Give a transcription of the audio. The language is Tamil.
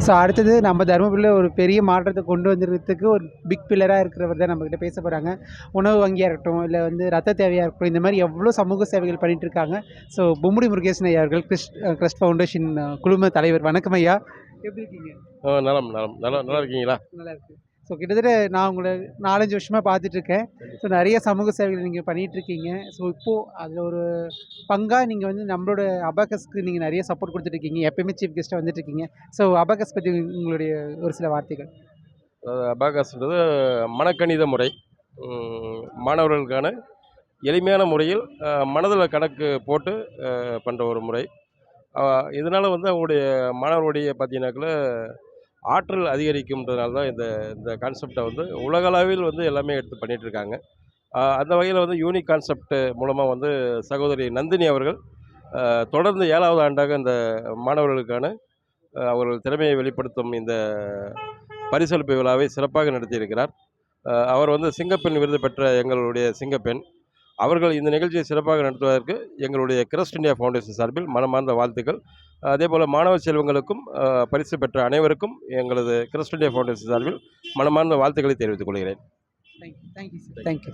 ஸோ அடுத்தது நம்ம தருமபுரியில் ஒரு பெரிய மாற்றத்தை கொண்டு வந்துடுறதுக்கு ஒரு பிக் பில்லராக இருக்கிறவர் தான் நம்மக்கிட்ட பேச போகிறாங்க. உணவு வங்கியாக இருக்கட்டும், இல்லை வந்து ரத்த தேவையாக இருக்கட்டும், இந்த மாதிரி எவ்வளோ சமூக சேவைகள் பண்ணிட்டு இருக்காங்க. ஸோ பொம்முடி முருகேசன் ஐயா அவர்கள் கிறிஸ்ட் ஃபவுண்டேஷன் குழும தலைவர். வணக்கம் ஐயா, எப்படி இருக்கீங்க? நலம் நலம் நல்லா நல்லா இருக்கீங்களா? நல்லா இருக்கு. ஸோ கிட்டத்தட்ட நான் உங்களை 4-5 வருஷமாக பார்த்துட்ருக்கேன். ஸோ நிறைய சமூக சேவைகள் நீங்கள் பண்ணிகிட்ருக்கீங்க. ஸோ இப்போது அதில் ஒரு பங்காக நீங்கள் வந்து நம்மளோட அபாகஸ்க்கு நீங்கள் நிறைய சப்போர்ட் கொடுத்துட்ருக்கீங்க. எப்பயுமே சீஃப் கெஸ்ட்டாக வந்துட்டுருக்கீங்க. ஸோ அபாகஸ் பற்றி உங்களுடைய ஒரு சில வார்த்தைகள். அபாகஸ்ன்றது மனக்கணித முறை. மாணவர்களுக்கான எளிமையான முறையில் மனதில் கணக்கு போட்டு பண்ணுற ஒரு முறை. இதனால் வந்து அவங்களுடைய மாணவர்களுடைய பார்த்தீங்கன்னாக்கில் ஆற்றல் அதிகரிக்கும்ன்றதுனால தான் இந்த இந்த கான்செப்டை வந்து உலகளவில் வந்து எல்லாமே எடுத்து பண்ணிகிட்ருக்காங்க. அந்த வகையில் வந்து யூனிக் கான்செப்ட் மூலமாக வந்து சகோதரி நந்தினி அவர்கள் தொடர்ந்து 7வது ஆண்டாக இந்த மாணவர்களுக்கான அவர்கள் திறமையை வெளிப்படுத்தும் இந்த பரிசளிப்பு விழாவை சிறப்பாக நடத்தியிருக்கிறார். அவர் வந்து சிங்கப்பெண் விருது பெற்ற எங்களுடைய சிங்கப்பெண். அவர்கள் இந்த நிகழ்ச்சியை சிறப்பாக நடத்துவதற்கு எங்களுடைய கிரஸ்ட் இந்தியா ஃபவுண்டேஷன் சார்பில் மனமார்ந்த வாழ்த்துக்கள். அதேபோல் மாணவ செல்வங்களுக்கும் பரிசு பெற்ற அனைவருக்கும் எங்களது கிரஸ்ட் இந்தியா ஃபவுண்டேஷன் சார்பில் மனமார்ந்த வாழ்த்துக்களை தெரிவித்துக் கொள்கிறேன். Thank you sir. தேங்க்யூ.